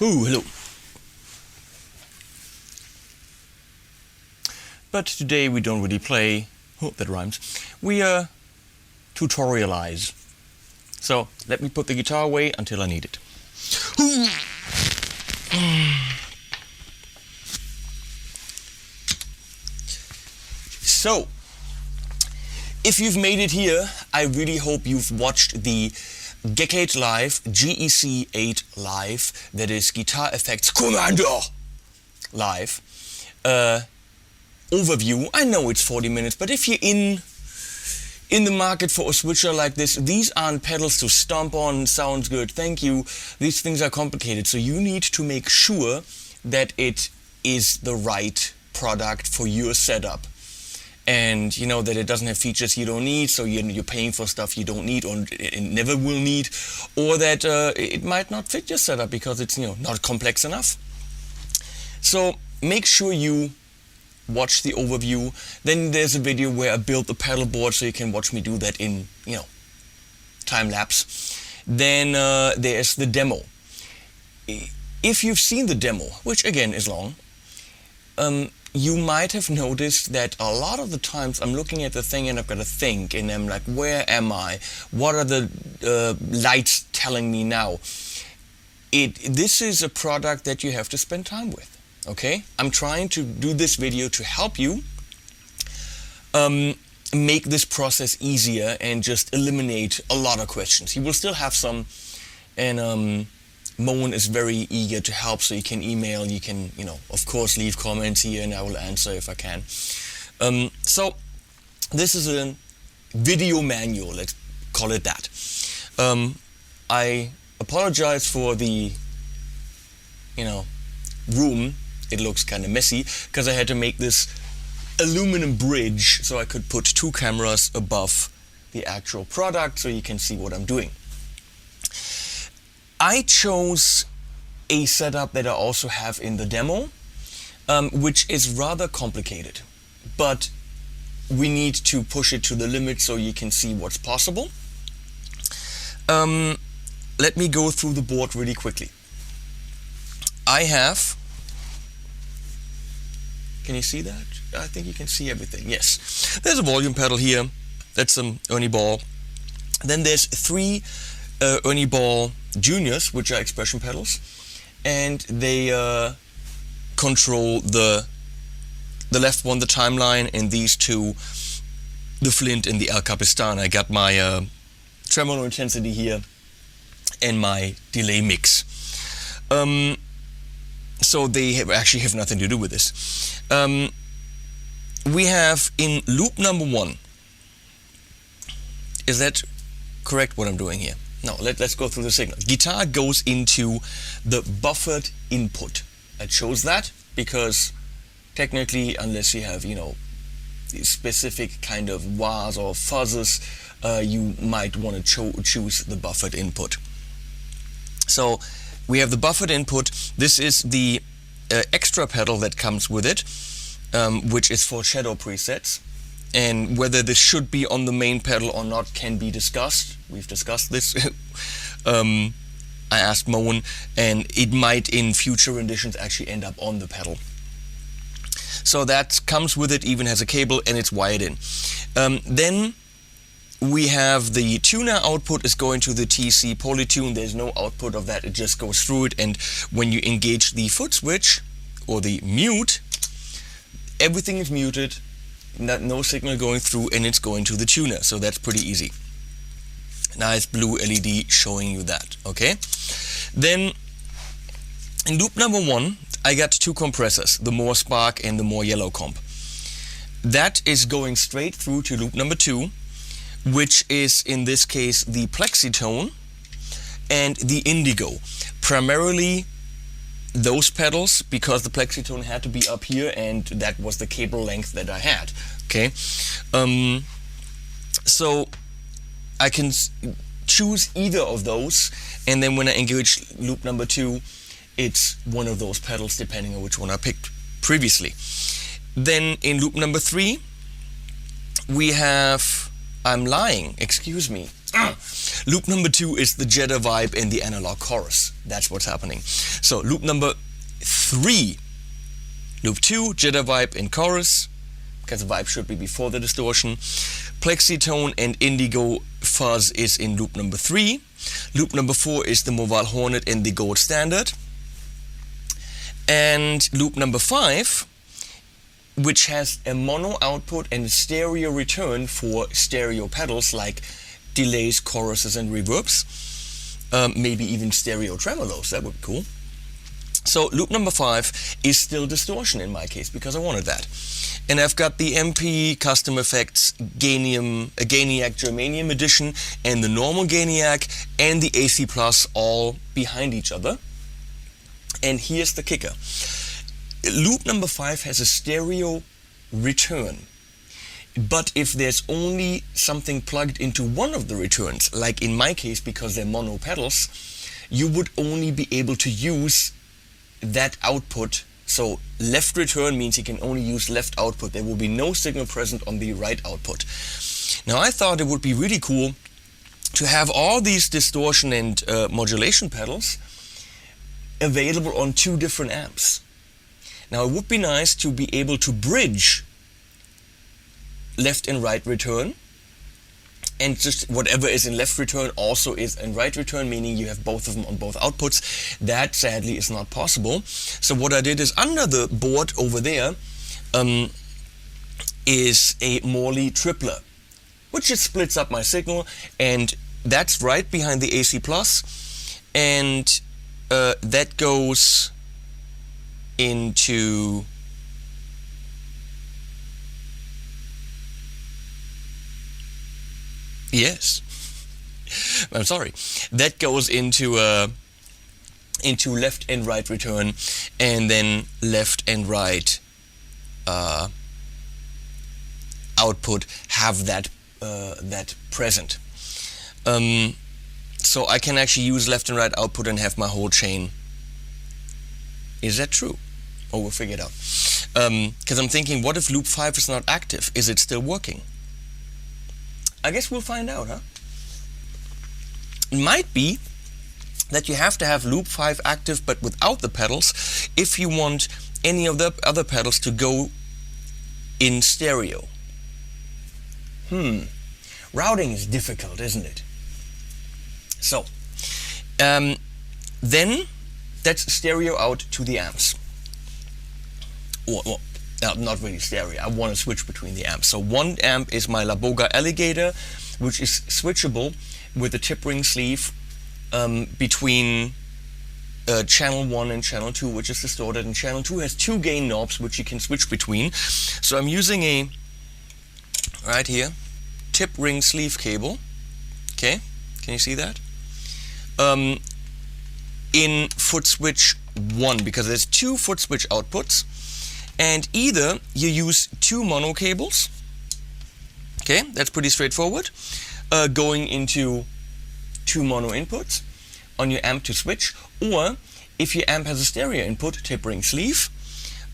Oh, hello. But today we don't really play, oh, that rhymes, we tutorialize. So let me put the guitar away until I need it. So, if you've made it here, I really hope you've watched the GEC8 Live, GEC8 Live, that is Guitar Effects Commander Live, overview. I know it's 40 minutes, but if you're in the market for a switcher like this, these aren't pedals to stomp on, sounds good, thank you. These things are complicated, so you need to make sure that it is the right product for your setup. And you know that it doesn't have features you don't need, so you're paying for stuff you don't need or never will need, or that it might not fit your setup because it's not complex enough. So make sure you watch the overview. Then there's a video where I built the pedal board, so you can watch me do that in time lapse. Then there's the demo. If you've seen the demo, which again is long, you might have noticed that a lot of the times I'm looking at the thing and I've got to think, and I'm like, where am I? What are the lights telling me now? This is a product that you have to spend time with, okay? I'm trying to do this video to help you make this process easier and just eliminate a lot of questions. You will still have some, and Moen is very eager to help, so you can email, you can, of course leave comments here and I will answer if I can. So this is a video manual, let's call it that. I apologize for the, room. It looks kind of messy because I had to make this aluminum bridge so I could put two cameras above the actual product so you can see what I'm doing. I chose a setup that I also have in the demo, which is rather complicated, but we need to push it to the limit so you can see what's possible. Let me go through the board really quickly. I have, can you see that? I think you can see everything, yes. There's a volume pedal here, that's some Ernie Ball. Then there's three Ernie Ball Juniors, which are expression pedals, and they control the left one, the timeline, and these two, the Flint and the El Capistan. I got my tremolo intensity here and my delay mix. So they actually have nothing to do with this. We have in loop number 1, is that correct what I'm doing here? No, let's go through the signal. Guitar goes into the buffered input. I chose that because technically, unless you have, specific kind of wahs or fuzzes, you might want to choose the buffered input. So we have the buffered input. This is the extra pedal that comes with it, which is for shadow presets. And whether this should be on the main pedal or not can be discussed. We've discussed this. I asked Moen, and it might in future renditions actually end up on the pedal. So that comes with it, even has a cable, and it's wired in. Then we have the tuner output is going to the TC Polytune. There's no output of that, it just goes through it, and when you engage the foot switch or the mute, everything is muted. No signal going through, and it's going to the tuner, so that's pretty easy. Nice blue LED showing you that, okay? Then in loop number 1 I got two compressors, the more spark and the more yellow comp. That is going straight through to loop number 2, which is in this case the Plexitone and the Indigo. Primarily those pedals, because the Plexitone had to be up here and that was the cable length that I had, okay? So I can choose either of those, and then when I engage loop number 2, it's one of those pedals depending on which one I picked previously. Then in loop number 3 we have, I'm lying, excuse me, Loop number 2 is the Jedi vibe and the analog chorus. That's what's happening. So loop number 3, loop 2, Jedi vibe and chorus, because the vibe should be before the distortion. Plexitone and indigo fuzz is in loop number 3. Loop number 4 is the Mobile Hornet and the Gold Standard. And loop number 5, which has a mono output and a stereo return for stereo pedals like delays, choruses and reverbs. Maybe even stereo tremolos, that would be cool. So loop number 5 is still distortion in my case, because I wanted that. And I've got the MP Custom Effects Gainiac Germanium Edition and the normal Gainiac and the AC Plus all behind each other. And here's the kicker. Loop number 5 has a stereo return. But if there's only something plugged into one of the returns, like in my case, because they're mono pedals, you would only be able to use that output. So left return means you can only use left output. There will be no signal present on the right output. Now I thought it would be really cool to have all these distortion and modulation pedals available on 2 different amps. Now it would be nice to be able to bridge left and right return, and just whatever is in left return also is in right return, meaning you have both of them on both outputs. That sadly is not possible. So what I did is, under the board over there is a Morley tripler, which just splits up my signal, and that's right behind the AC Plus, and that goes into yes, I'm sorry. That goes into left and right return, and then left and right output have that present. So I can actually use left and right output and have my whole chain. Is that true? Oh, we'll figure it out. Because I'm thinking, what if loop 5 is not active? Is it still working? I guess we'll find out, huh? It might be that you have to have loop 5 active but without the pedals if you want any of the other pedals to go in stereo. Routing is difficult, isn't it? So, then that's stereo out to the amps. Well, not really stereo. I want to switch between the amps. So one amp is my Laboga Alligator, which is switchable with a tip ring sleeve between channel 1 and channel 2, which is distorted, and channel 2 has 2 gain knobs which you can switch between. So I'm using a, right here, tip ring sleeve cable. Okay, can you see that? In foot switch 1, because there's 2 foot switch outputs, and either you use 2 mono cables, okay, that's pretty straightforward, going into 2 mono inputs on your amp to switch, or if your amp has a stereo input, tip ring sleeve,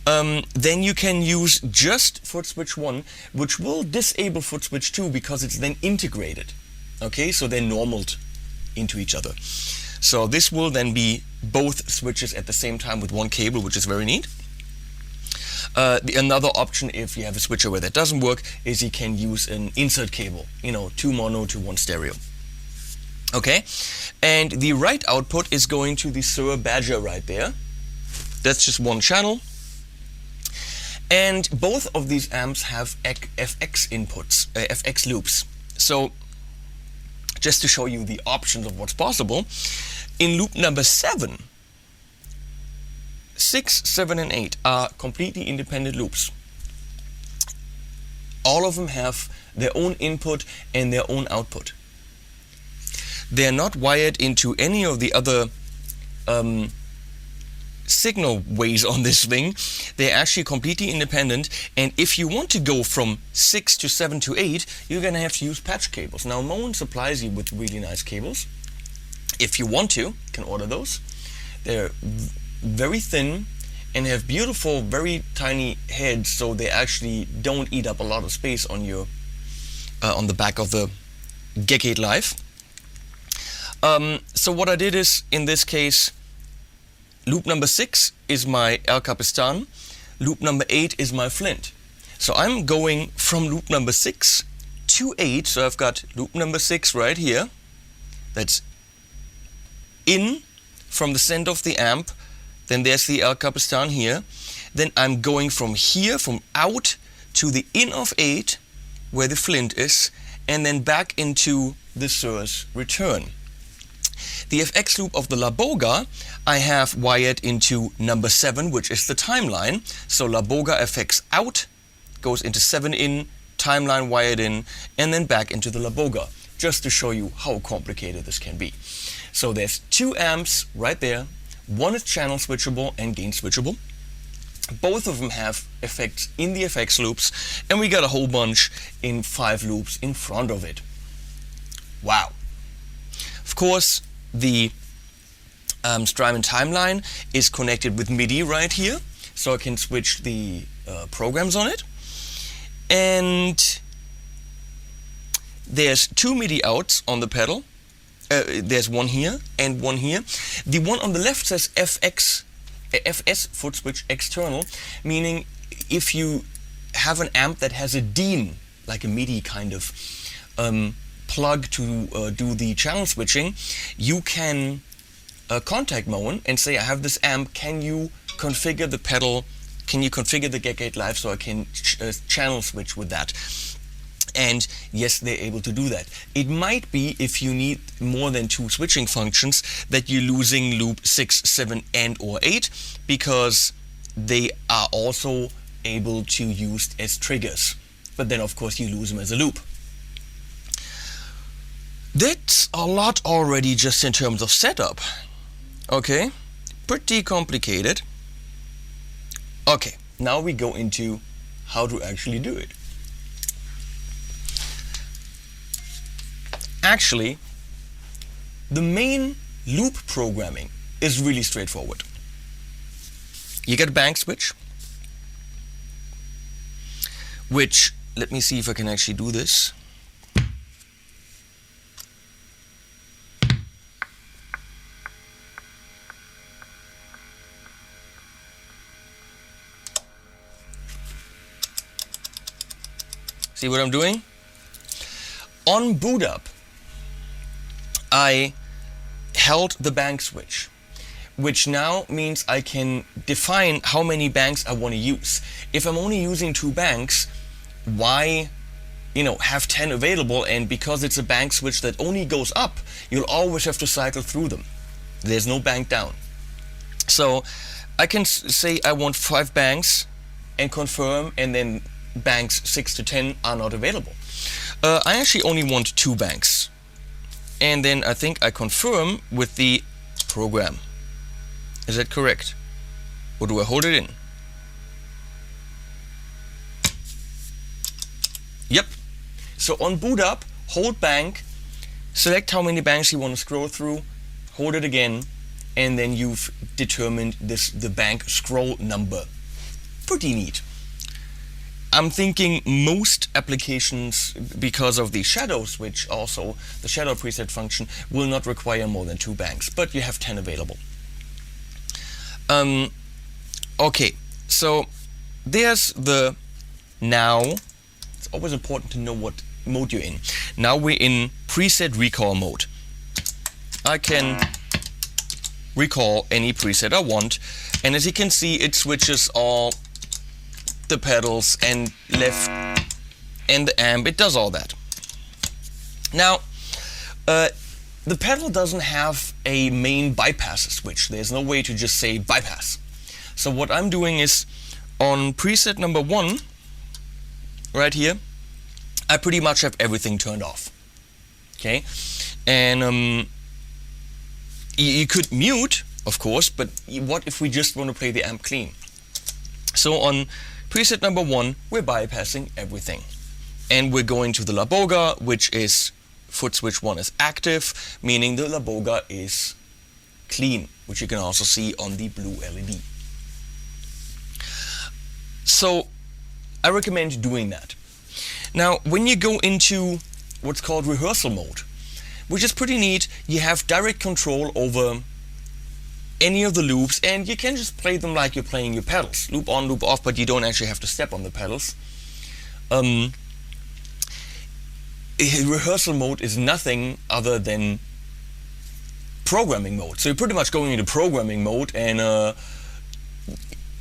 then you can use just foot switch 1, which will disable foot switch 2 because it's then integrated. Okay, so they're normaled into each other. So this will then be both switches at the same time with 1 cable, which is very neat. Another option, if you have a switcher where that doesn't work, is you can use an insert cable, 2 mono to 1 stereo. Okay, and the right output is going to the Sir Badger right there. That's just 1 channel. And both of these amps have FX inputs, FX loops. So just to show you the options of what's possible, in loop number 7, 6, 7, and 8 are completely independent loops. All of them have their own input and their own output. They're not wired into any of the other signal ways on this thing. They're actually completely independent, and if you want to go from 6 to 7 to 8, you're going to have to use patch cables. Now Moen supplies you with really nice cables. If you want to, you can order those. They're very thin and have beautiful, very tiny heads, so they actually don't eat up a lot of space on your on the back of the GEC8 Live. So what I did is, in this case, loop number 6 is my El Capistan, loop number 8 is my Flint. So I'm going from loop number 6 to 8, so I've got loop number 6 right here, that's in from the center of the amp, then there's the El Capistan here, then I'm going from here, from out to the in of 8, where the Flint is, and then back into the source return. The FX loop of the La Boga I have wired into number 7, which is the timeline. So La Boga FX out, goes into 7 in, timeline wired in, and then back into the La Boga, just to show you how complicated this can be. So there's 2 amps right there. One is channel switchable and gain switchable. Both of them have effects in the FX loops, and we got a whole bunch in 5 loops in front of it. Wow. Of course, the Strymon timeline is connected with Midi right here, so I can switch the programs on it. And there's 2 Midi outs on the pedal. There's one here and one here. The one on the left says FS, foot switch external, meaning if you have an amp that has a DIN, like a Midi kind of plug to do the channel switching, you can contact Moen and say, I have this amp, can you configure the pedal, can you configure the GEC8 Live so I can channel switch with that? And yes, they're able to do that. It might be, if you need more than 2 switching functions, that you're losing loop 6, 7 and or 8, because they are also able to use as triggers. But then of course you lose them as a loop. That's a lot already just in terms of setup. Okay, pretty complicated. Okay, now we go into how to actually do it. Actually, the main loop programming is really straightforward. You get a bank switch, which, let me see if I can actually do this. See what I'm doing? On boot up, I held the bank switch, which now means I can define how many banks I want to use. If I'm only using 2 banks, why, have 10 available? And because it's a bank switch that only goes up, you'll always have to cycle through them. There's no bank down. So I can say I want 5 banks and confirm, and then banks 6 to 10 are not available. I actually only want 2 banks, and then I think I confirm with the program. Is that correct? Or do I hold it in? Yep. So on boot up, hold bank, select how many banks you want to scroll through, hold it again, and then you've determined the bank scroll number. Pretty neat. I'm thinking most applications, because of the shadow switch also, the shadow preset function, will not require more than 2 banks, but you have 10 available. Okay, so there's the now. It's always important to know what mode you're in. Now we're in preset recall mode. I can recall any preset I want, and as you can see, it switches all the pedals and left and the amp. It does all that. Now the pedal doesn't have a main bypass switch. There's no way to just say bypass. So what I'm doing is, on preset number 1 right here, I pretty much have everything turned off. Okay, and you could mute, of course, but what if we just want to play the amp clean? So on preset number 1, we're bypassing everything. And we're going to the La Boga, which is foot switch 1 is active, meaning the La Boga is clean, which you can also see on the blue LED. So I recommend doing that. Now, when you go into what's called rehearsal mode, which is pretty neat. You have direct control over any of the loops, and you can just play them like you're playing your pedals. Loop on, loop off, but you don't actually have to step on the pedals. Rehearsal mode is nothing other than programming mode. So you're pretty much going into programming mode, and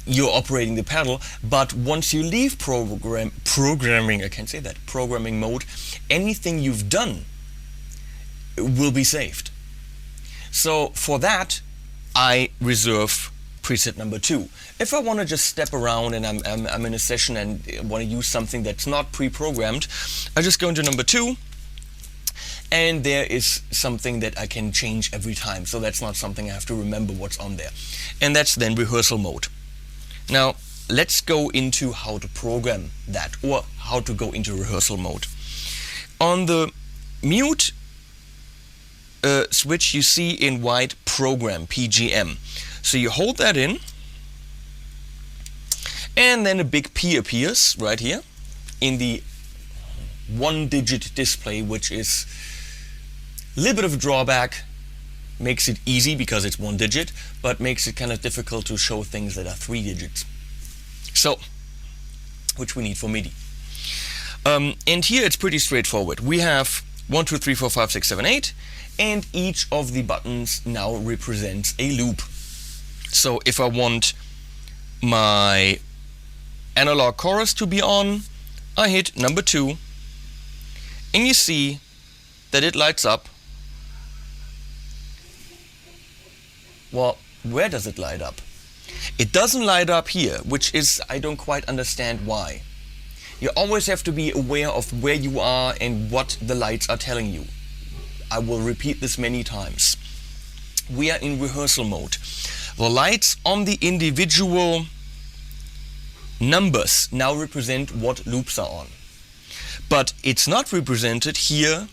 you're operating the pedal. But once you leave programming, I can't say that, programming mode, anything you've done will be saved. So for that, I reserve preset number 2. If I want to just step around and I'm in a session and want to use something that's not pre-programmed, I just go into number 2, and there is something that I can change every time. So that's not something I have to remember what's on there. And that's then rehearsal mode. Now let's go into how to program that, or how to go into rehearsal mode. On the mute switch you see in white program, PGM. So you hold that in, and then a big P appears right here in the 1-digit display, which is a little bit of a drawback. Makes it easy because it's 1 digit, but makes it kind of difficult to show things that are 3 digits. So, which we need for Midi. And here it's pretty straightforward. We have 1, 2, 3, 4, 5, 6, 7, 8, and each of the buttons now represents a loop. So if I want my analog chorus to be on, I hit number 2, and you see that it lights up. Well, where does it light up? It doesn't light up here, which is, I don't quite understand why. You always have to be aware of where you are and what the lights are telling you. I will repeat this many times. We are in rehearsal mode. The lights on the individual numbers now represent what loops are on. But it's not represented here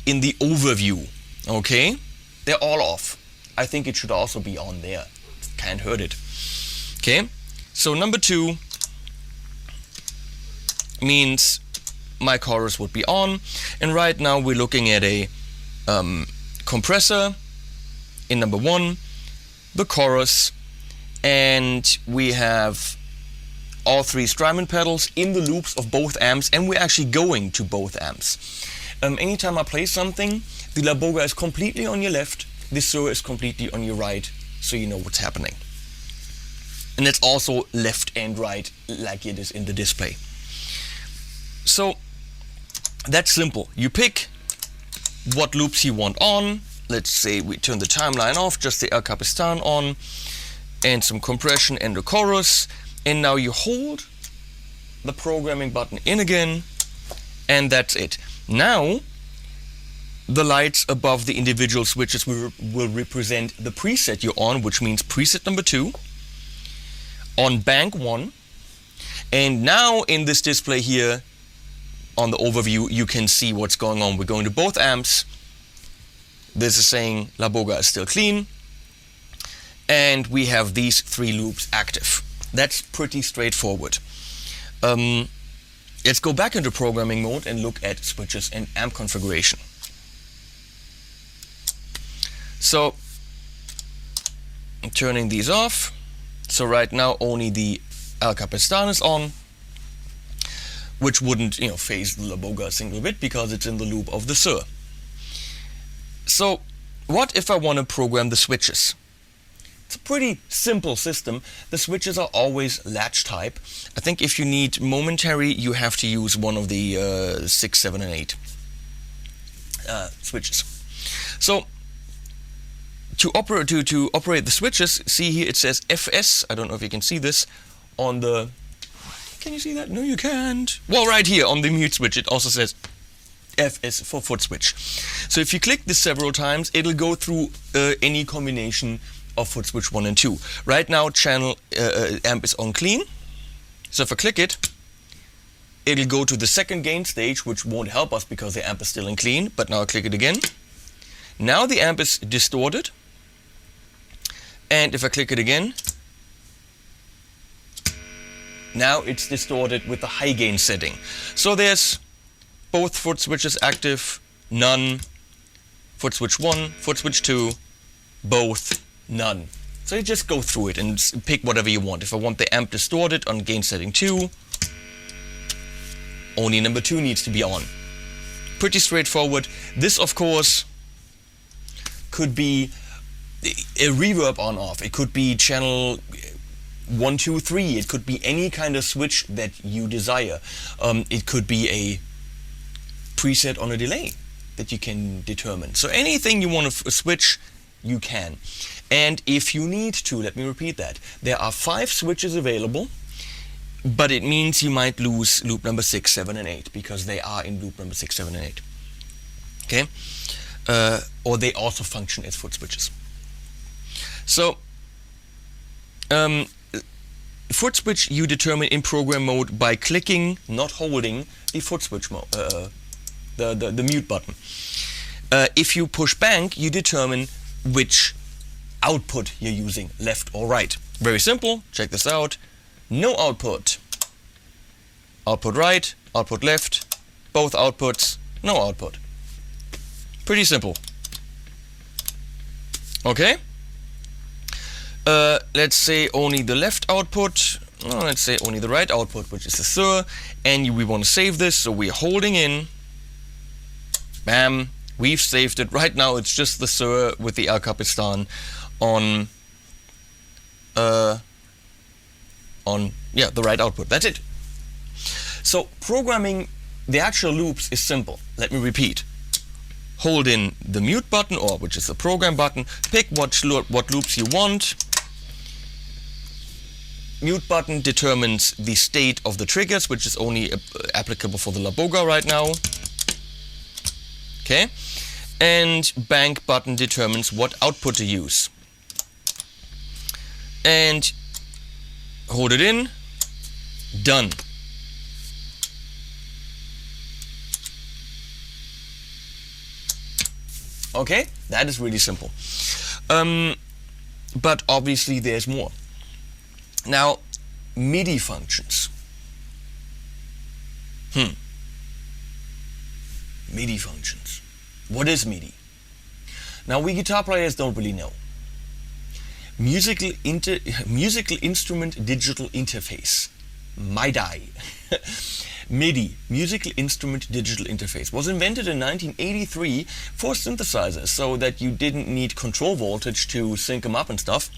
in the overview, okay? They're all off. I think it should also be on there. Can't hurt it. Okay, so number 2 means my chorus would be on, and right now we're looking at a compressor in number 1, the chorus, and we have all 3 Strymon pedals in the loops of both amps, and we're actually going to both amps. Anytime I play something, the La Boga is completely on your left, the Sur is completely on your right, so you know what's happening. And it's also left and right like it is in the display. So that's simple. You pick what loops you want on. Let's say we turn the timeline off, just the El Capistan on, and some compression and the chorus. And now you hold the programming button in again, and that's it. Now the lights above the individual switches will represent the preset you're on, which means preset number 2 on bank 1. And now in this display here on the overview, you can see what's going on. We're going to both amps. This is saying La Boga is still clean, and we have these 3 loops active. That's pretty straightforward. Let's go back into programming mode and look at switches and amp configuration. So I'm turning these off. So right now only the El Capistan is on, which wouldn't, phase the La Boga a single bit because it's in the loop of the Sur. So what if I want to program the switches? It's a pretty simple system. The switches are always latch type. I think if you need momentary, you have to use one of the 6, 7, and 8 switches. So to operate the switches, see here it says FS. I don't know if you can see this on the. Can you see that? No, you can't. Well, right here on the mute switch, it also says FS for foot switch. So if you click this several times, it'll go through any combination of foot switch 1 and 2. Right now, channel amp is on clean. So if I click it, it'll go to the second gain stage, which won't help us because the amp is still in clean. But now I click it again. Now the amp is distorted. And if I click it again, now it's distorted with the high gain setting. So there's both foot switches active, none, foot switch 1, foot switch 2, both, none. So you just go through it and pick whatever you want. If I want the amp distorted on gain setting 2, only number 2 needs to be on. Pretty straightforward. This, of course, could be a reverb on off. It could be channel 1, 2, 3. It could be any kind of switch that you desire. It could be a preset on a delay that you can determine. So anything you want to switch, you can. And if you need to, let me repeat that, there are 5 switches available, but it means you might lose loop number 6, 7, and 8 because they are in loop number 6, 7, and 8. Okay? Or they also function as foot switches. So, foot switch you determine in program mode by clicking, not holding, the foot switch mode, the mute button. If you push bank, you determine which output you're using, left or right. Very simple. Check this out. No output. Output right, output left, both outputs, no output. Pretty simple. Okay? Let's say only the left output. Let's say only the right output, which is the third. And we want to save this, so we're holding in. Bam. We've saved it. Right now it's just the Sir with the Al Capistan on the right output. That's it. So programming the actual loops is simple. Let me repeat. Hold in the mute button, or which is the program button. Pick what loops you want. Mute button determines the state of the triggers, which is only applicable for the La Boga right now. Okay, and bank button determines what output to use. And hold it in, done. Okay, that is really simple. But obviously there's more. Now, MIDI functions. MIDI functions. What is MIDI? Now, we guitar players don't really know. Musical Instrument Digital Interface. MIDI. MIDI, Musical Instrument Digital Interface, was invented in 1983 for synthesizers, so that you didn't need control voltage to sync them up and stuff.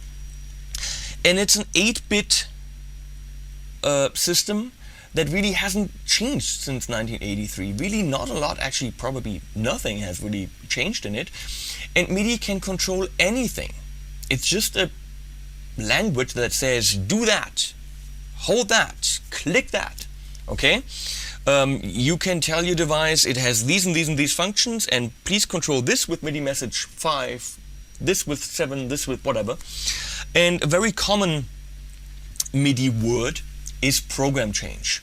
And it's an 8-bit system that really hasn't changed since 1983. Really not a lot, actually probably nothing has really changed in it. And MIDI can control anything. It's just a language that says, do that, hold that, click that. Okay? You can tell your device it has these and these and these functions, and please control this with MIDI message 5, this with 7, this with whatever. And a very common MIDI word is program change.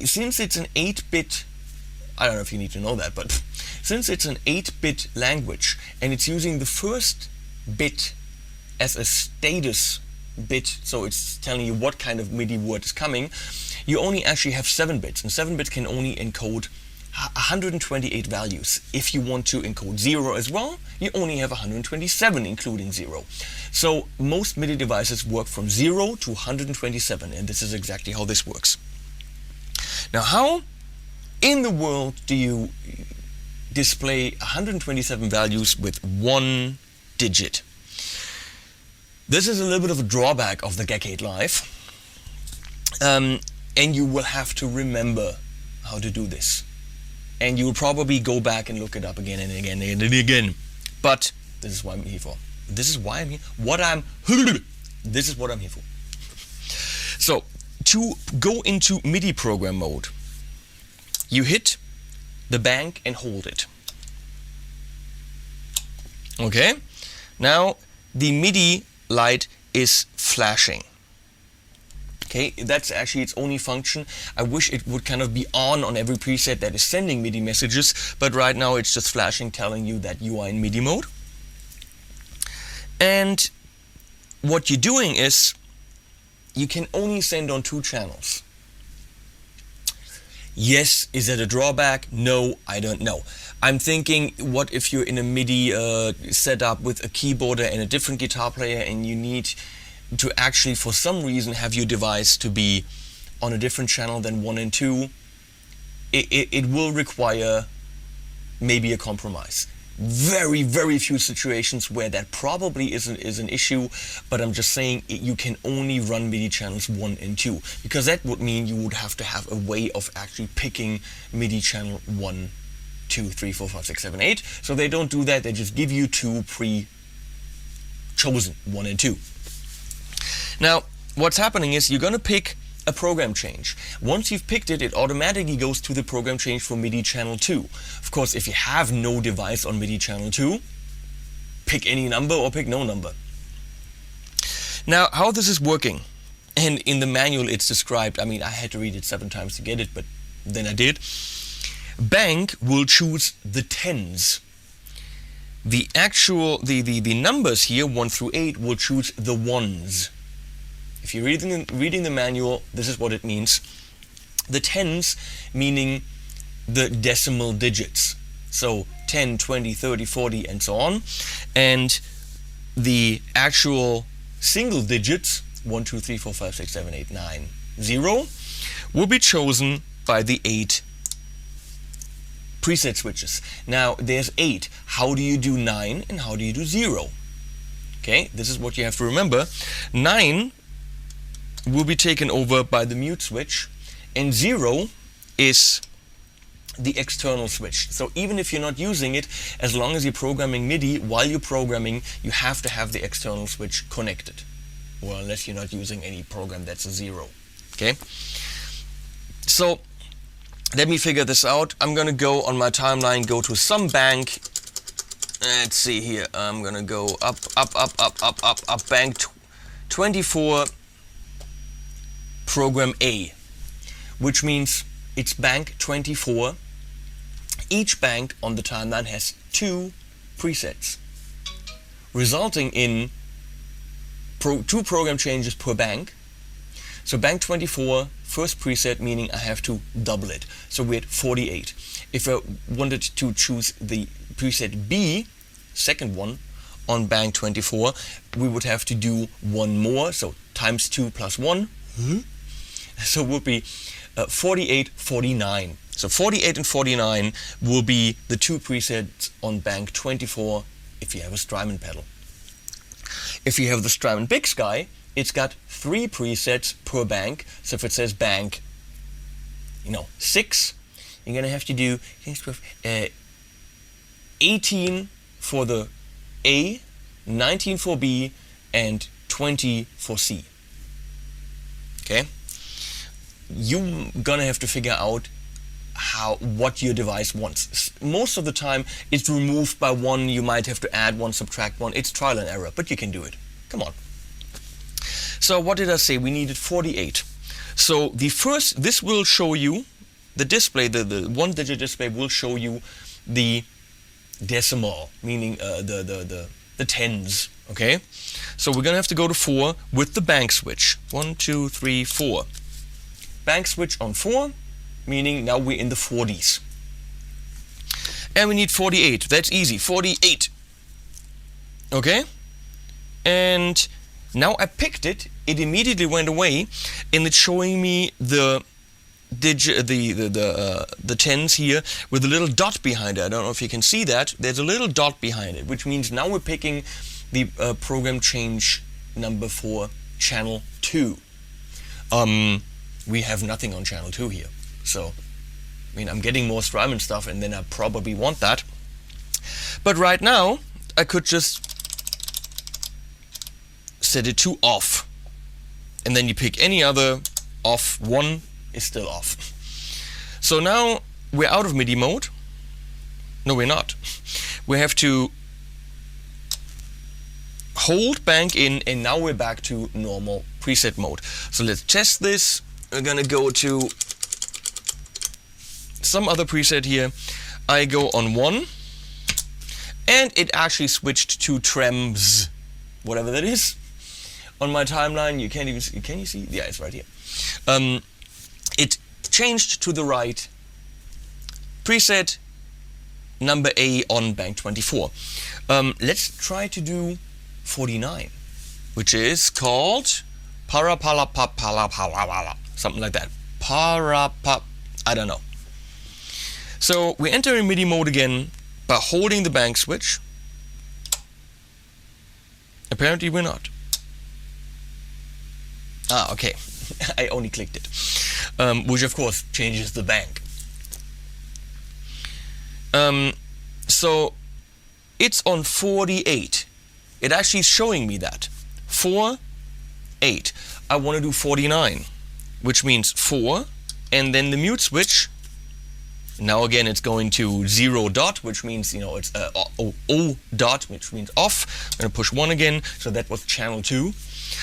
Since it's an 8-bit, I don't know if you need to know that, but since it's an 8-bit language and it's using the first bit as a status bit, so it's telling you what kind of MIDI word is coming, you only actually have 7 bits, and 7 bits can only encode 128 values. If you want to encode 0 as well, you only have 127 including 0. So most MIDI devices work from 0 to 127, and this is exactly how this works. Now, how in the world do you display 127 values with 1 digit? This is a little bit of a drawback of the GEC8 Live, and you will have to remember how to do this. And you will probably go back and look it up again and again and again. But this is what I'm here for. This is why I'm here. This is what I'm here for. So, to go into MIDI program mode, you hit the bank and hold it. Okay? Now, the MIDI light is flashing. Okay, that's actually its only function. I wish it would kind of be on every preset that is sending MIDI messages, but right now it's just flashing, telling you that you are in MIDI mode. And what you're doing is, you can only send on 2 channels. Yes, is that a drawback? No, I don't know. I'm thinking, what if you're in a MIDI setup with a keyboarder and a different guitar player, and you need to actually, for some reason, have your device to be on a different channel than 1 and 2? It will require maybe a compromise. Very, very few situations where that probably is an issue, but I'm just saying you can only run MIDI channels 1 and 2, because that would mean you would have to have a way of actually picking MIDI channel 1, 2, 3, 4, 5, 6, 7, 8. So they don't do that, they just give you two pre-chosen, 1 and 2. Now, what's happening is you're going to pick a program change. Once you've picked it, it automatically goes to the program change for MIDI channel 2. Of course, if you have no device on MIDI channel 2, pick any number or pick no number. Now, how this is working, and in the manual it's described, I mean, I had to read it 7 times to get it, but then I did. Bank will choose the tens. The numbers here, 1 through 8, will choose the ones. If you're reading the manual, this is what it means. The tens meaning the decimal digits. So 10, 20, 30, 40, and so on. And the actual single digits, 1, 2, 3, 4, 5, 6, 7, 8, 9, 0, will be chosen by the 8 preset switches. Now, there's 8. How do you do 9 and how do you do 0? Okay, this is what you have to remember. 9 will be taken over by the mute switch, and 0 is the external switch. So even if you're not using it, as long as you're programming MIDI, while you're programming, you have to have the external switch connected. Well, unless you're not using any program that's a 0. Okay? So let me figure this out. I'm gonna go on my timeline, go to some bank. Let's see here. I'm gonna go up, bank 24, program A, which means it's bank 24. Each bank on the timeline has 2 presets, resulting in 2 program changes per bank. So bank 24, first preset, meaning I have to double it. So we're at 48. If I wanted to choose the preset B, second one, on bank 24, we would have to do 1 more, so times 2 plus 1. So it would be 48, 49. So 48 and 49 will be the 2 presets on bank 24 if you have a Strymon pedal. If you have the Strymon Big Sky, it's got 3 presets per bank. So if it says bank, 6, you're gonna have to do 18 for the A, 19 for B, and 20 for C. Okay? You're gonna have to figure out what your device wants. Most of the time it's removed by 1, you might have to add 1, subtract 1. It's trial and error, but you can do it. Come on. So what did I say? We needed 48. So this will show you the display, the 1-digit display will show you the decimal, meaning the tens. Okay? So we're gonna have to go to 4 with the bank switch. 1, 2, 3, 4. Bank switch on 4, meaning now we're in the 40s. And we need 48. That's easy. 48. Okay? And now I picked it. It immediately went away, and it's showing me the tens here with a little dot behind it. I don't know if you can see that. There's a little dot behind it, which means now we're picking the program change number for channel 2. We have nothing on channel 2 here. So, I mean, I'm getting more Strymon stuff, and then I probably want that. But right now, I could just set it to off. And then you pick any other off. 1 is still off. So now we're out of MIDI mode. No, we're not. We have to hold bank in, and now we're back to normal preset mode. So let's test this. We're gonna go to some other preset here. I go on 1, and it actually switched to trems, whatever that is. On my timeline, you can't even see. Can you see? Yeah, it's right here. It changed to the right. Preset number A on bank 24. Let's try to do 49, which is called parapalapapalapalapala, something like that. Parapap, I don't know. So we enter in MIDI mode again by holding the bank switch. Apparently we're not. Ah, okay. I only clicked it, which of course changes the bank. So it's on 48. It actually is showing me that 4, 8. I want to do 49, which means 4, and then the mute switch. Now again, it's going to 0 dot, which means, you know, it's O dot, which means off. I'm going to push 1 again, so that was channel 2.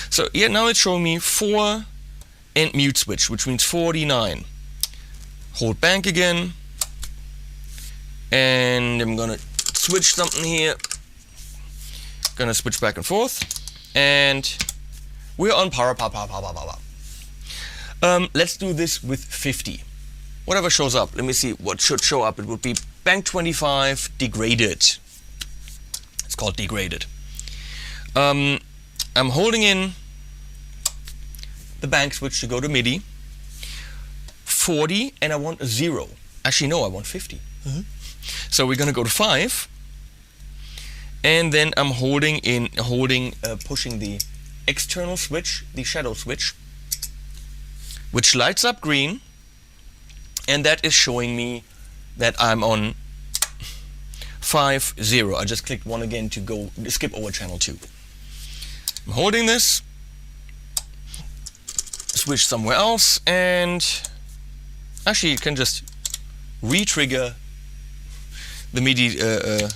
So yeah, now it's showing me 4 and mute switch, which means 49. Hold bank again, and I'm going to switch something here. Going to switch back and forth, and we're on power. Let's do this with 50. Whatever shows up. Let me see what should show up. It would be bank 25 degraded. It's called degraded. I'm holding in the bank switch to go to MIDI. 40, and I want a 0. Actually, no, I want 50. So we're going to go to 5. And then I'm pushing the external switch, the shadow switch, which lights up green. And that is showing me that I'm on 5, 0. I just clicked 1 again to go skip over channel 2. I'm holding this, switch somewhere else, and actually you can just re-trigger the MIDI. Here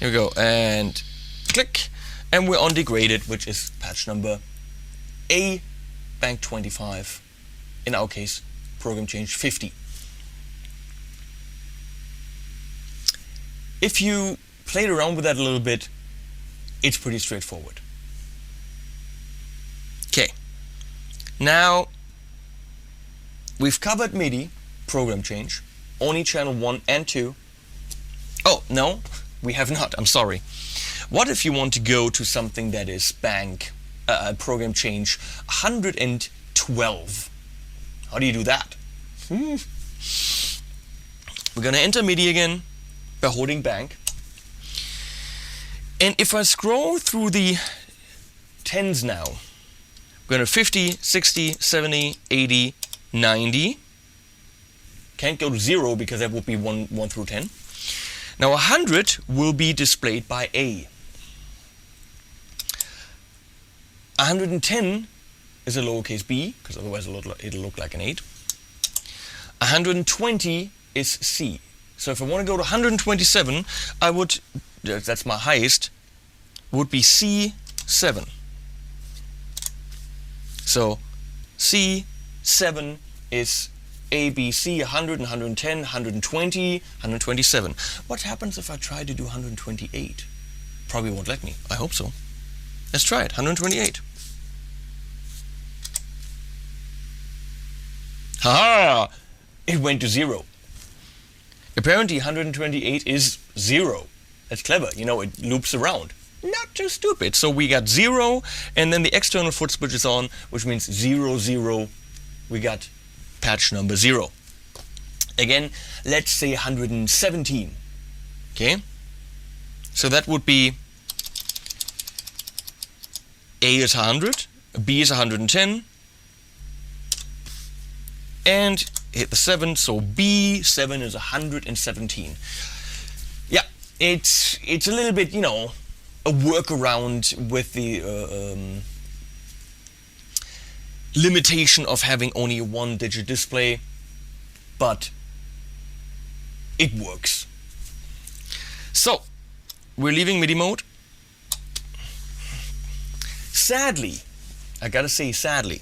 we go, and click, and we're on degraded, which is patch number A, bank 25. In our case, program change 50. If you played around with that a little bit, it's pretty straightforward. Okay, now we've covered MIDI, program change, only channel 1 and 2. Oh, no, we have not, I'm sorry. What if you want to go to something that is bank, program change 112? How do you do that? We're going to enter MIDI again by holding bank. And if I scroll through the tens now, we're going to 50, 60, 70, 80, 90. Can't go to 0 because that would be 1 through 10. Now 100 will be displayed by A. 110 is a lowercase b, because otherwise it'll look like an 8. 120 is C. So if I want to go to 127, I would, that's my highest, would be C7. So C7 is A, B, C, 100, 110, 120, 127. What happens if I try to do 128? Probably won't let me. I hope so. Let's try it. 128. Haha! It went to 0. Apparently 128 is 0. That's clever. You know, it loops around. Not too stupid. So we got 0, and then the external foot switch is on, which means 0, 0. We got patch number 0. Again, let's say 117. Okay? So that would be A is 100, B is 110, and hit the 7, so B7 is 117. Yeah, it's a little bit, you know, a workaround with the limitation of having only a 1-digit display, but it works. So, we're leaving MIDI mode. Sadly, I gotta say sadly,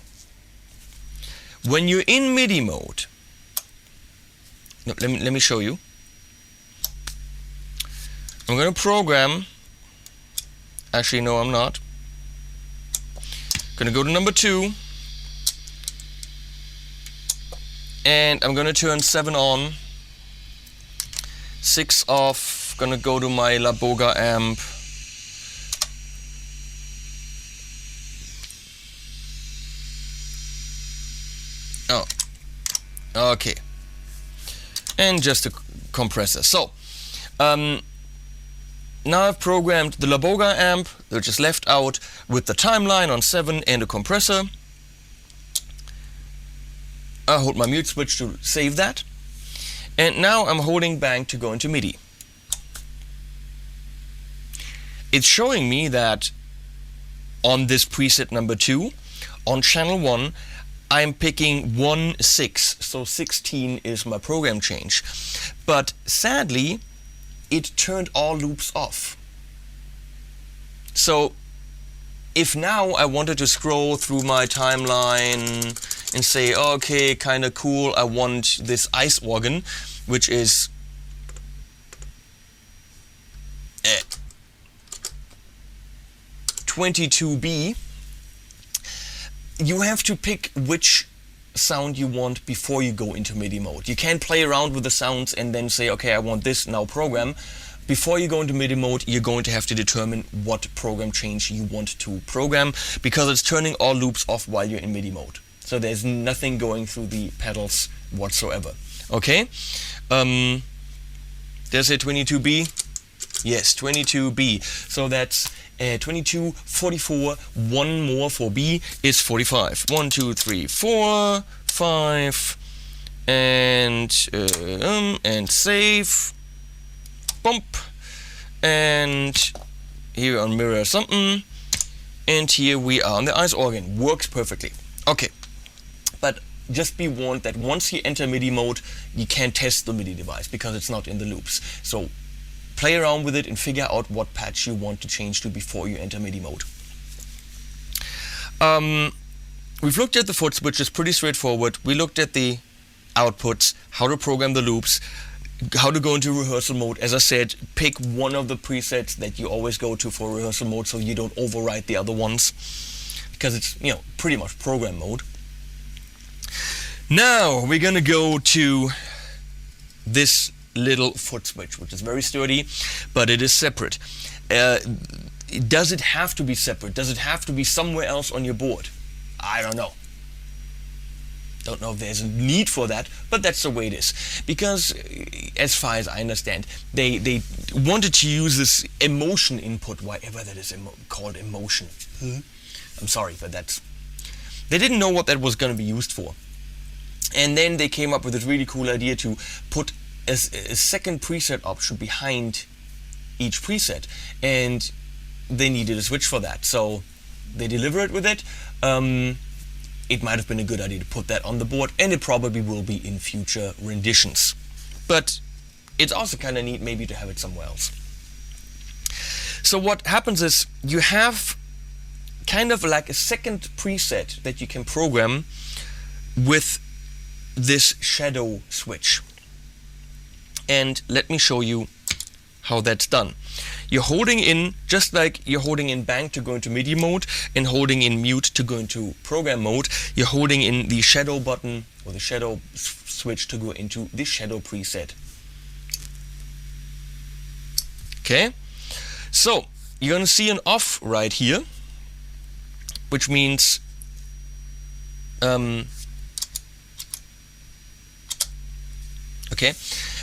when you're in MIDI mode, no, let me show you. I'm going to program. Actually, no, I'm not. Going to go to number 2. And I'm gonna turn 7 on, 6 off, gonna go to my La Boga amp. Oh, okay. And just a compressor. So, now I've programmed the La Boga amp, which is left out, with the timeline on 7 and a compressor. I hold my mute switch to save that. And now I'm holding bank to go into Midi. It's showing me that on this preset number 2, on channel 1, I'm picking 1, 6, so 16 is my program change. But sadly, it turned all loops off. So if now I wanted to scroll through my timeline and say, okay, kind of cool, I want this ice organ, which is 22B, you have to pick which sound you want before you go into MIDI mode. You can't play around with the sounds and then say, okay, I want this, now program. Before you go into MIDI mode, you're going to have to determine what program change you want to program, because it's turning all loops off while you're in MIDI mode. So there's nothing going through the pedals whatsoever. Okay? There's a 22B. Yes, 22B. So that's 22, 44, one more for B is 45. 1, 2, 3, 4, 5, and save. Bump. And here on mirror something. And here we are on the ice organ. Works perfectly. Okay. But just be warned that once you enter MIDI mode, you can't test the MIDI device because it's not in the loops. So play around with it and figure out what patch you want to change to before you enter MIDI mode. We've looked at the foot switch, it's pretty straightforward. We looked at the outputs, how to program the loops, how to go into rehearsal mode. As I said, pick one of the presets that you always go to for rehearsal mode so you don't override the other ones, because it's, you know, pretty much program mode. Now we're gonna go to this little foot switch, which is very sturdy, but it is separate. Does it have to be separate? Does it have to be somewhere else on your board? I don't know. Don't know if there's a need for that, but that's the way it is. Because, as far as I understand, they wanted to use this emotion input, whatever that is called emotion. I'm sorry, but that's... They didn't know what that was going to be used for. And then they came up with this really cool idea to put a second preset option behind each preset, and they needed a switch for that, so they delivered with it. It might have been a good idea to put that on the board, and it probably will be in future renditions, but it's also kind of neat maybe to have it somewhere else. So what happens is you have kind of like a second preset that you can program with this shadow switch. And let me show you how that's done. You're holding in, just like you're holding in bank to go into MIDI mode and holding in mute to go into program mode, you're holding in the shadow button or the shadow switch to go into the shadow preset. Okay, so you're gonna see an off right here, which means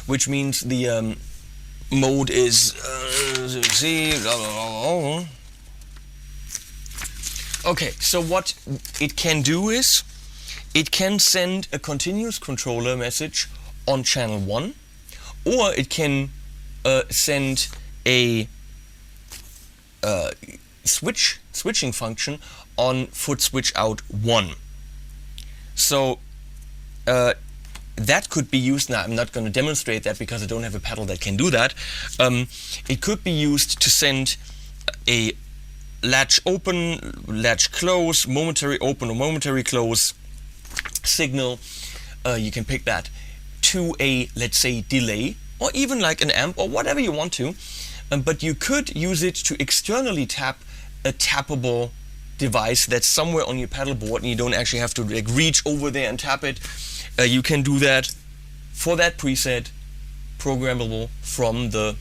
which means the mode is okay, so what it can do is it can send a continuous controller message on channel 1, or it can send a switching function on foot switch out 1. So that could be used. Now I'm not going to demonstrate that because I don't have a pedal that can do that. It could be used to send a latch open, latch close, momentary open or momentary close signal. You can pick that to a, let's say, delay, or even like an amp or whatever you want to. But you could use it to externally tap a tappable device that's somewhere on your pedal board, and you don't actually have to like reach over there and tap it. you can do that for that preset, programmable from the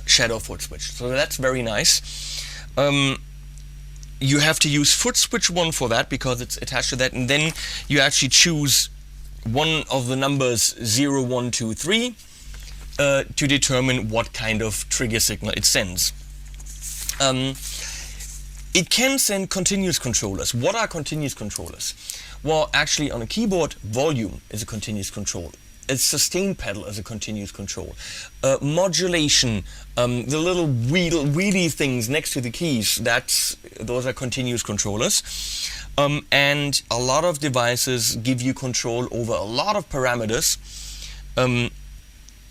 shadow foot switch. So that's very nice. You have to use foot switch 1 for that because it's attached to that, and then you actually choose one of the numbers 0, 1, 2, 3 to determine what kind of trigger signal it sends. It can send continuous controllers. What are continuous controllers? Well, actually on a keyboard, volume is a continuous control. A sustain pedal is a continuous control. Modulation, the little wheelie things next to the keys, those are continuous controllers. And a lot of devices give you control over a lot of parameters,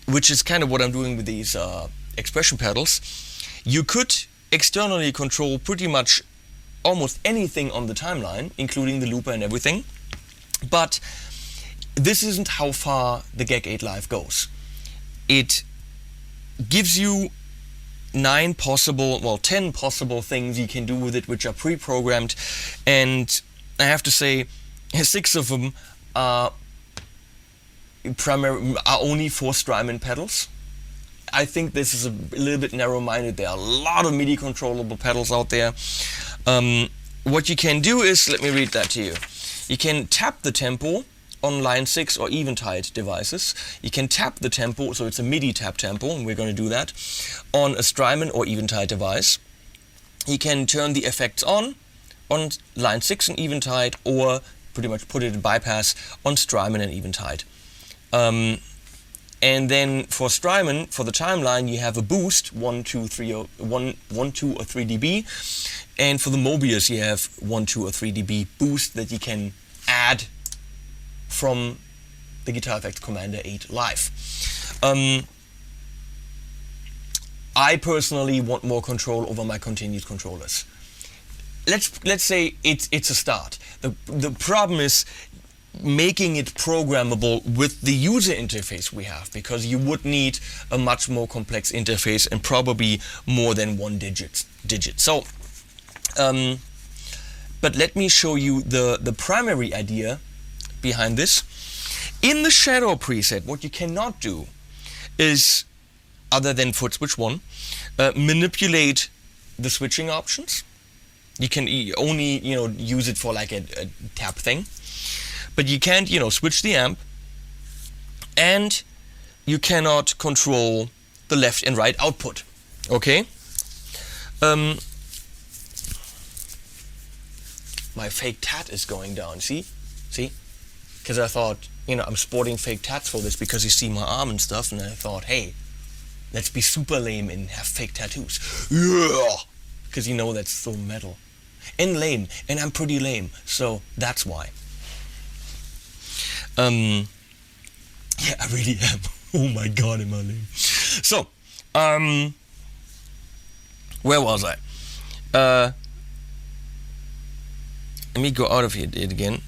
which is kind of what I'm doing with these expression pedals. You could externally control pretty much almost anything on the timeline, including the looper and everything, but this isn't how far the GEC8 Live goes. It gives you 10 possible things you can do with it, which are pre-programmed, and I have to say 6 of them are only for Strymon pedals. I think this is a little bit narrow-minded. There are a lot of MIDI controllable pedals out there. What you can do is, let me read that to you. You can tap the tempo on line 6 or Eventide devices. You can tap the tempo, so it's a MIDI tap tempo, and we're going to do that, on a Strymon or Eventide device. You can turn the effects on line 6 in Eventide, or pretty much put it in bypass on Strymon and Eventide. And then for Strymon, for the timeline, you have a boost, 1, 2, or 3 dB. And for the Mobius, you have 1, 2, or 3 dB boost that you can add from the Guitar Effects Commander 8 Live. I personally want more control over my continuous controllers. Let's say it's a start. The problem is making it programmable with the user interface we have, because you would need a much more complex interface and probably more than one digit. So, but let me show you the primary idea behind this. In the shadow preset, what you cannot do is, other than foot switch 1, manipulate the switching options. You can only use it for like a tap thing, but you can't switch the amp, and you cannot control the left and right output. Okay. My fake tat is going down. See, because I thought I'm sporting fake tats for this because you see my arm and stuff, and I thought, hey, let's be super lame and have fake tattoos. Yeah, because that's so metal and lame, and I'm pretty lame, so that's why. Yeah, I really am. Oh my god, am I lame. So, where was I? Let me go out of it again.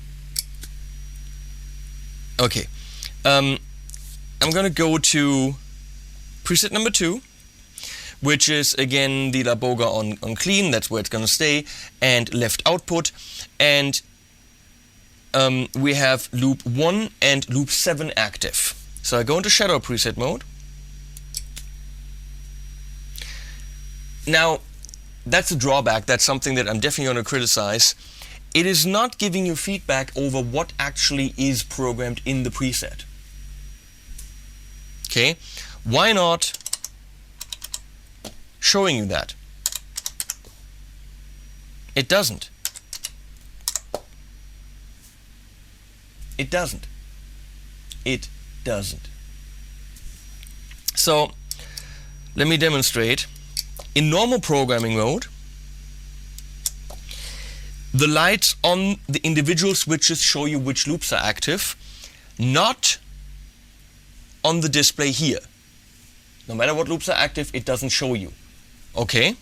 Okay. I'm gonna go to preset number 2, which is again the La Boga on clean. That's where it's gonna stay, and left output, and we have loop 1 and loop 7 active. So I go into shadow preset mode. Now, that's a drawback. That's something that I'm definitely going to criticize. It is not giving you feedback over what actually is programmed in the preset. Okay, why not showing you that? It doesn't. It doesn't. It doesn't. So, let me demonstrate. In normal programming mode, the lights on the individual switches show you which loops are active, not on the display here. No matter what loops are active, it doesn't show you. Okay?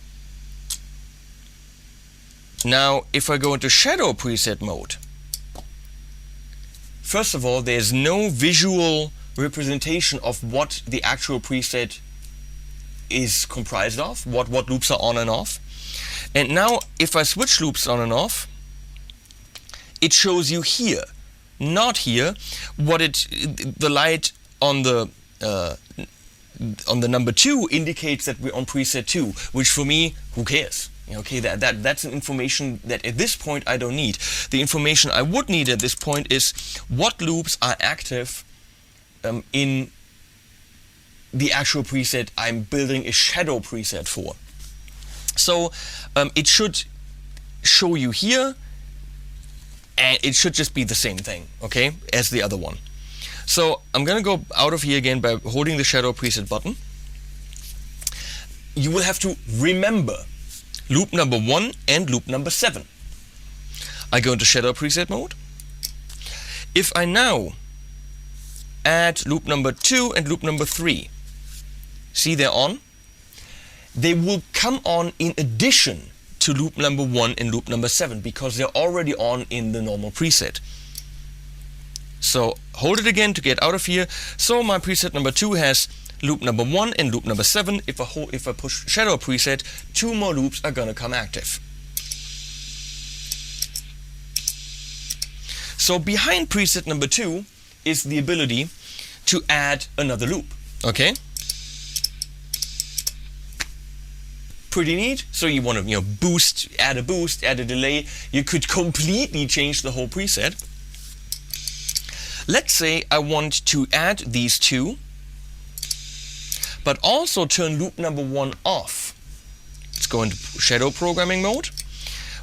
Now, if I go into shadow preset mode, first of all, there's no visual representation of what the actual preset is comprised of, what loops are on and off. And now, if I switch loops on and off, it shows you here not here, the light on the number 2 indicates that we're on preset 2, which for me, who cares? Okay, that's an information that at this point I don't need. The information I would need at this point is what loops are active in the actual preset I'm building a shadow preset for. So it should show you here, and it should just be the same thing, okay, as the other one. So I'm going to go out of here again by holding the shadow preset button. You will have to remember loop number 1 and loop number 7. I go into shadow preset mode. If I now add loop number 2 and loop number 3, see they're on? They will come on in addition to loop number 1 and loop number 7 because they're already on in the normal preset. So hold it again to get out of here. So my preset number 2 has loop number 1 and loop number 7. If I push shadow preset, 2 more loops are gonna come active. So behind preset number 2 is the ability to add another loop. Okay? Pretty neat. So you want to boost, add a delay. You could completely change the whole preset. Let's say I want to add these 2, but also turn loop number 1 off. Let's go into shadow programming mode.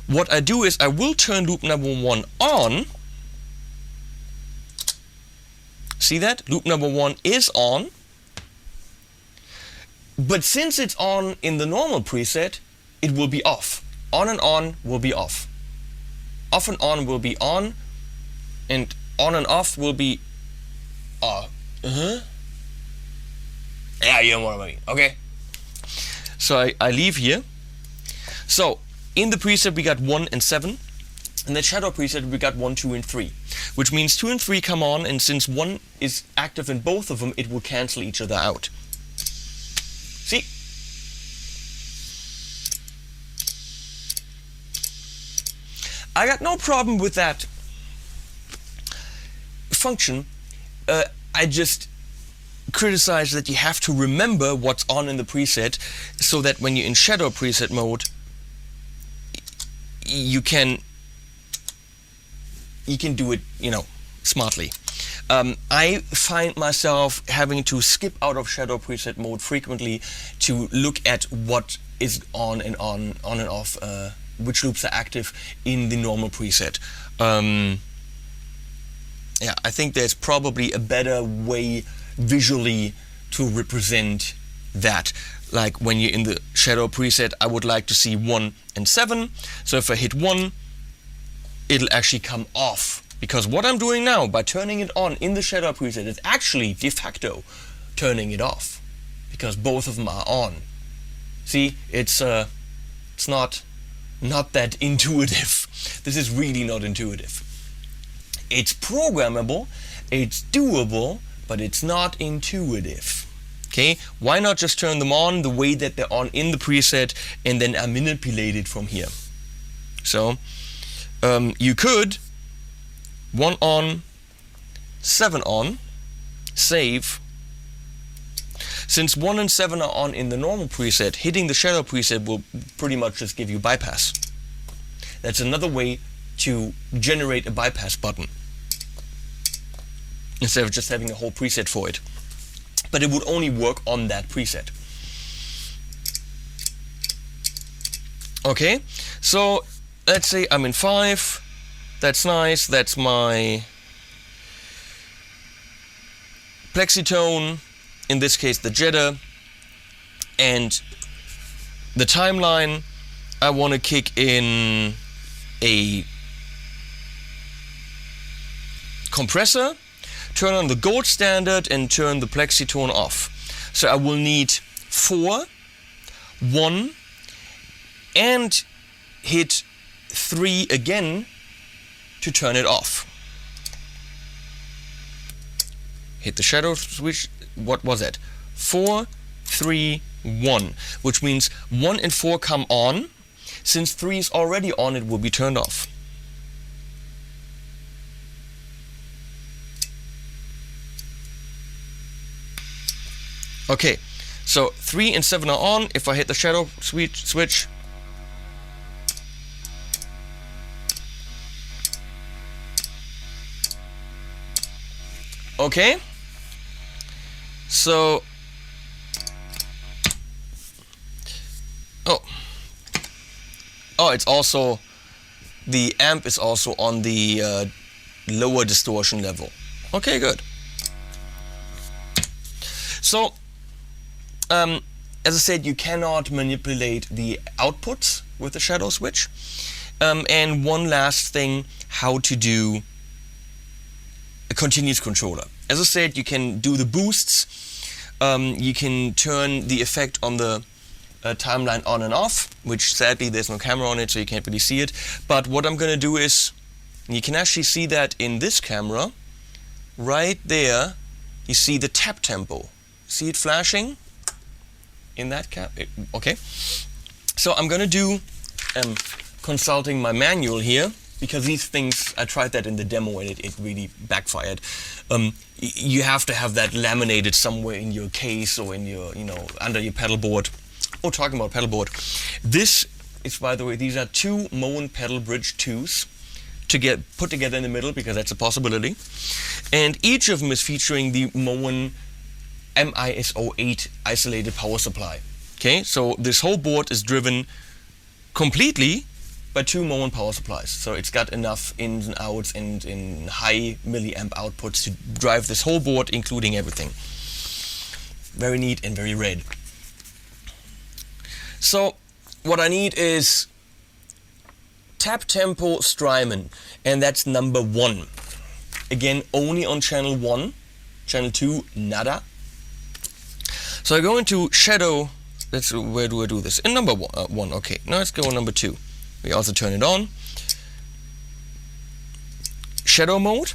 What I do is I will turn loop number 1 on. See that? Loop number 1 is on. But since it's on in the normal preset, it will be off. On and on will be off. Off and on will be on, and on and off will be Yeah, you know what I mean. Okay. So I leave here. So in the preset we got 1 and 7. In the shadow preset we got 1, 2, and 3. Which means 2 and 3 come on, and since 1 is active in both of them, it will cancel each other out. See? I got no problem with that function. I just criticize that you have to remember what's on in the preset so that when you're in shadow preset mode, you can do it, smartly. I find myself having to skip out of shadow preset mode frequently to look at what is on and off, which loops are active in the normal preset. Yeah, I think there's probably a better way visually to represent that. Like when you're in the shadow preset, I would like to see 1 and 7. So if I hit 1, it'll actually come off. Because what I'm doing now, by turning it on in the shadow preset, is actually de facto turning it off. Because both of them are on. See, it's not that intuitive. This is really not intuitive. It's programmable, it's doable, but it's not intuitive. Okay, why not just turn them on the way that they're on in the preset and then I manipulate it from here? So you could 1 on, 7 on, save. Since 1 and 7 are on in the normal preset, hitting the shadow preset will pretty much just give you bypass. That's another way to generate a bypass button instead of just having a whole preset for it. But it would only work on that preset. Okay, so let's say I'm in 5. That's nice. That's my plexitone, in this case the jitter, and the timeline. I want to kick in a compressor, turn on the gold standard, and turn the plexitone off. So I will need 4, 1, and hit 3 again to turn it off. Hit the shadow switch. What was it? 4, 3, 1, which means 1 and 4 come on. Since 3 is already on, it will be turned off. Okay, so 3 and 7 are on. If I hit the shadow switch, okay, so it's also, the amp is also on the lower distortion level. Okay, good. So as I said, you cannot manipulate the outputs with the shadow switch. And one last thing, how to do a continuous controller. As I said, you can do the boosts, you can turn the effect on the timeline on and off, which sadly there's no camera on it, so you can't really see it. But what I'm going to do is, you can actually see that in this camera, right there, you see the tap tempo. See it flashing in that okay. So I'm going to do, consulting my manual here, because these things, I tried that in the demo and it really backfired. You have to have that laminated somewhere in your case or in your, under your pedal board. Oh, talking about pedal board. This is, by the way, these are 2 Moen pedal bridge 2s to get put together in the middle, because that's a possibility. And each of them is featuring the Moen Midi 8 isolated power supply. Okay, so this whole board is driven completely by 2 Moen power supplies. So it's got enough ins and outs and in high milliamp outputs to drive this whole board, including everything. Very neat and very red. So what I need is tap tempo Strymon, and that's number 1. Again, only on channel 1. Channel 2, nada. So I go into shadow. Where do I do this? In number 1. Okay, now let's go on number 2. We also turn it on. Shadow mode.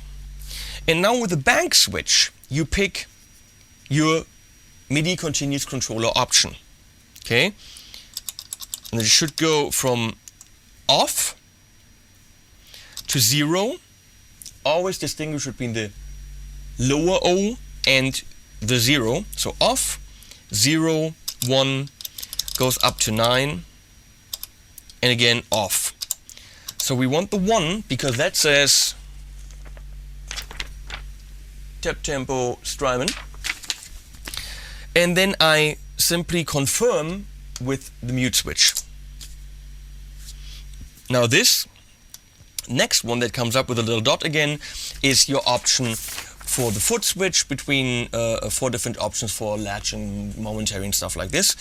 And now with the bank switch, you pick your MIDI continuous controller option. Okay? And it should go from off to 0. Always distinguish between the lower O and the 0. So off, 0, 1, goes up to 9, and again off. So we want the 1 because that says tap tempo Strymon. And then I simply confirm with the mute switch. Now this next one that comes up with a little dot again is your option for the foot switch between 4 different options for latch and momentary and stuff like this,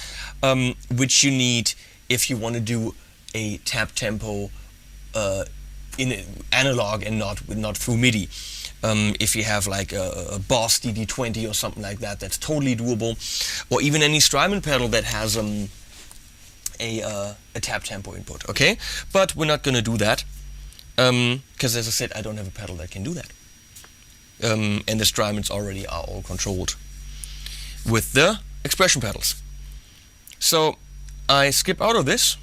which you need if you want to do a tap tempo in analog and not through MIDI. If you have like a Boss DD20 or something like that, that's totally doable. Or even any Strymon pedal that has a tap tempo input. Okay, but we're not going to do that because, as I said, I don't have a pedal that can do that. And the Strymons already are all controlled with the expression pedals. So I skip out of this.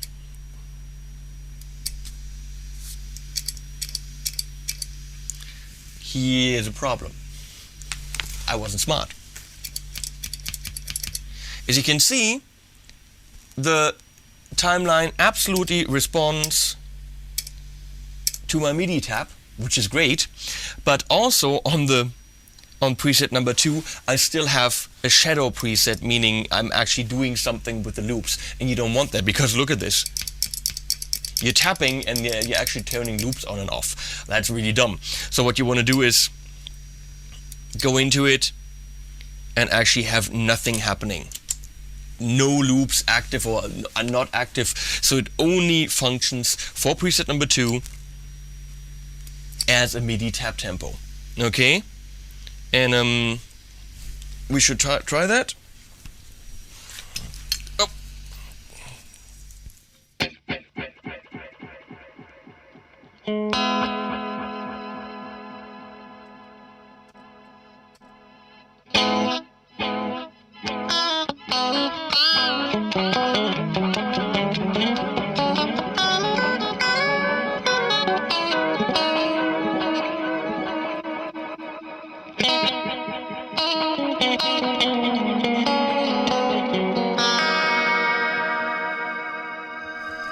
Here's a problem. I wasn't smart. As you can see, the timeline absolutely responds to my MIDI tap, which is great, but also on preset number 2, I still have a shadow preset, meaning I'm actually doing something with the loops, and you don't want that because look at this. You're tapping and you're actually turning loops on and off. That's really dumb. So what you want to do is go into it and actually have nothing happening. No loops active or not active. So it only functions for preset number 2 as a MIDI tap tempo. Okay? And we should try that. Oh.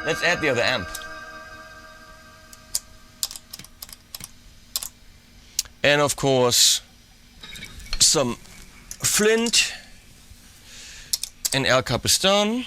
let's add the other amp. And of course, some flint and El Capistan.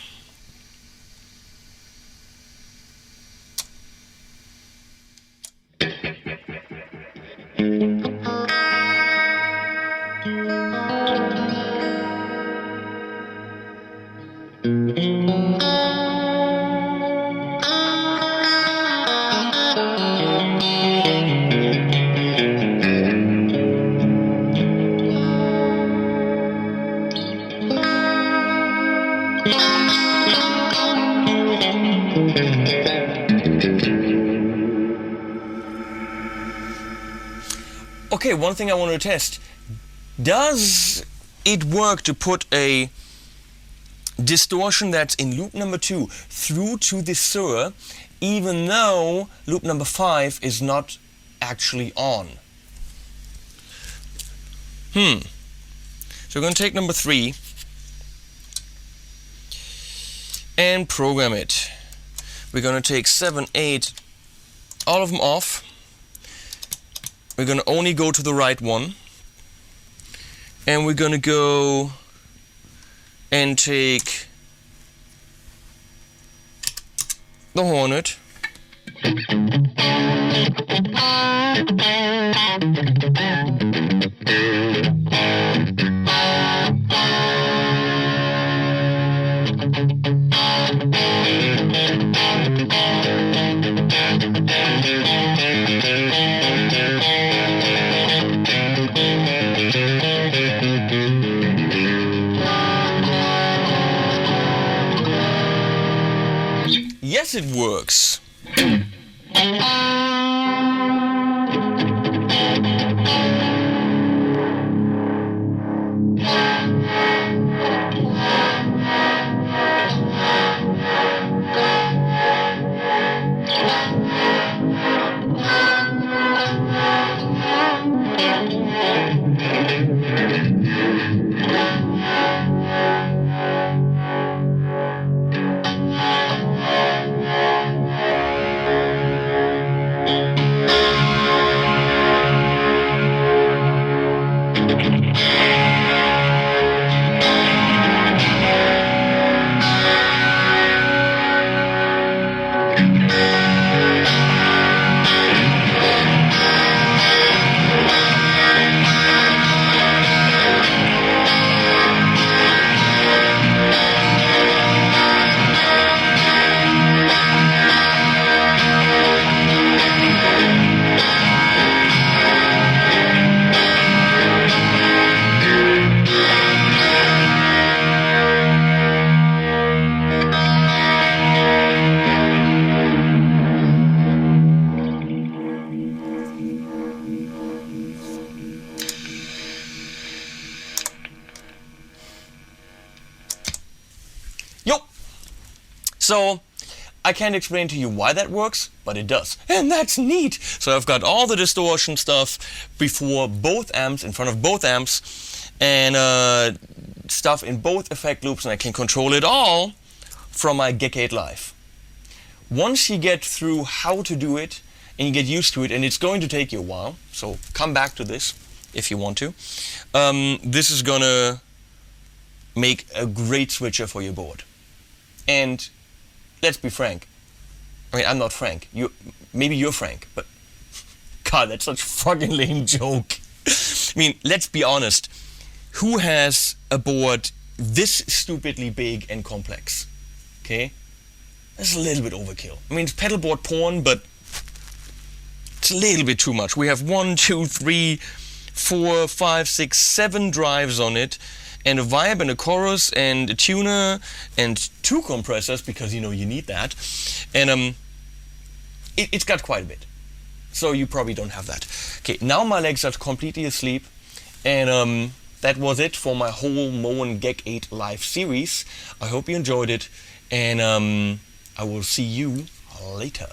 Okay, one thing I want to test. Does it work to put a distortion that's in loop number 2 through to the sewer, even though loop number 5 is not actually on? So we're going to take number 3 and program it. We're going to take 7, 8, all of them off. We're going to only go to the right one. And we're going to go and take the Hornet. Yes, it works. So I can't explain to you why that works, but it does. And that's neat! So I've got all the distortion stuff before both amps, in front of both amps, and stuff in both effect loops, and I can control it all from my GEC8 Live. Once you get through how to do it, and you get used to it, and it's going to take you a while, so come back to this if you want to, this is gonna make a great switcher for your board. And let's be frank. I mean, I'm not Frank. Maybe you're Frank, but God, that's such a fucking lame joke. I mean, let's be honest. Who has a board this stupidly big and complex? Okay? That's a little bit overkill. I mean, it's pedal board porn, but it's a little bit too much. We have 1, 2, 3, 4, 5, 6, 7 drives on it, and a vibe and a chorus and a tuner and 2 compressors, because you know you need that, and it's got quite a bit, so you probably don't have that. Okay, now my legs are completely asleep, and that was it for my whole Moen GEC8 live series. I hope you enjoyed it, and I will see you later.